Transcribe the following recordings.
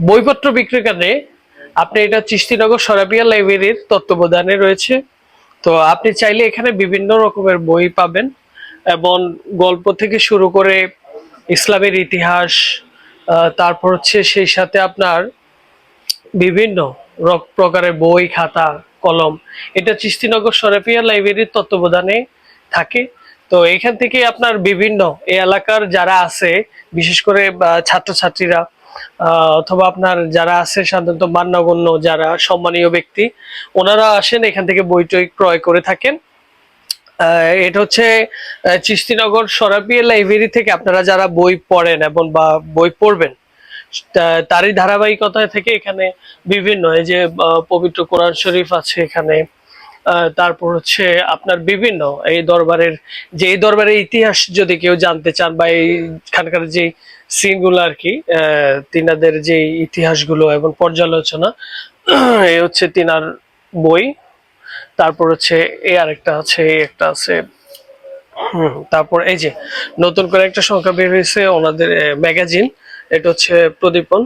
বইপত্র বিক্রির কারণে আপনি এটা চিস্তিনগর সরাবিয়া লাইব্রেরির তত্ত্বাবধানে রয়েছে। তো আপনি চাইলে এখানে বিভিন্ন রকমের বই পাবেন এবং গল্প থেকে শুরু করে ইসলামের ইতিহাস, তারপর হচ্ছে সেই সাথে আপনার বিভিন্ন প্রকারের বই খাতা কলম, এটা চিস্তিনগর সরাফিয়া লাইব্রেরির তত্ত্বাবধানে থাকে। তো এখান থেকে আপনার বিভিন্ন এই এলাকার যারা আছে, বিশেষ করে ছাত্রছাত্রীরা, অথবা আপনার যারা আছে সাধারণত মান্যগণ্য যারা সম্মানীয় ব্যক্তি, ওনারা আসেন এখান থেকে বই টই ক্রয় করে থাকেন। এটা হচ্ছে চিস্তিনগর সরাফিয়া লাইব্রেরি থেকে আপনারা যারা বই পড়েন এবং বা বই পড়বেন, তারই ধারাবাহিকতা থেকে এখানে বিভিন্ন এই যে পবিত্র কোরআন শরীফ আছে এখানে, তারপর হচ্ছে আপনার বিভিন্ন এই দরবারের এই দরবারের ইতিহাস যদি কেউ জানতে চান, বা এইখানকার যে সিনগুলো আর কি, তিনাদের যে ইতিহাসগুলো এবং পর্যালোচনা, এই হচ্ছে তিনার বই। তারপর হচ্ছে এই আরেকটা আছে, এই একটা আছে। তারপর এই যে নতুন করে একটা সংখ্যা বের হয়েছে ওনাদের ম্যাগাজিন, এটা হচ্ছে প্রদীপন।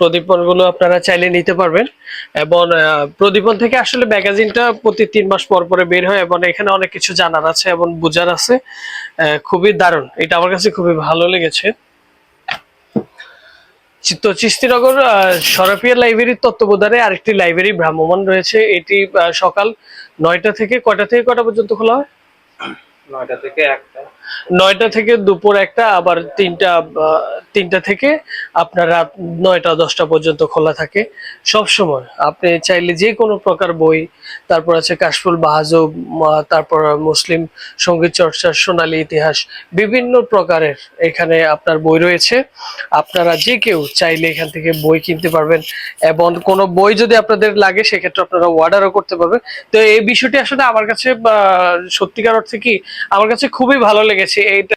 প্রদীপন গুলো আপনারা চাইলে নিতে পারবেন। এবং প্রদীপন থেকে আসলে ম্যাগাজিনটা প্রতি 3 মাস পর পরে বের হয় এবং এখানে অনেক কিছু জানার আছে এবং বোঝার আছে। খুবই দারুণ, এটা আমার কাছে খুবই ভালো লেগেছে। তো চিস্তিনগর সরাফিয়া লাইব্রেরির তত্ত্বাবধানে আরেকটি লাইব্রেরি ভ্রাম্যমাণ রয়েছে। এটি সকাল 9টা থেকে কয়টা থেকে কয়টা পর্যন্ত খোলা হয়? 9টা থেকে 1টা। 9টা থেকে দুপুর 1টা, আবার 3টা থেকে আপনার রাত 9টা 10টা পর্যন্ত খোলা থাকে। সব সময় আপনি চাইলে যে কোনো প্রকার বই, তারপর আছে কাশফুল মাহাজব, তারপর মুসলিম সঙ্গীত চর্চা, সোনালী ইতিহাস, বিভিন্ন প্রকারের এখানে আপনার বই রয়েছে। আপনারা যে কেউ চাইলে এখান থেকে বই কিনতে পারবেন এবং কোনো বই যদি আপনাদের লাগে সেক্ষেত্রে আপনারা অর্ডারও করতে পারবেন। তো এই বিষয়টি আসলে আমার কাছে সত্যিকার অর্থে কি, আমার কাছে খুবই ভালো লেগেছে এইটা।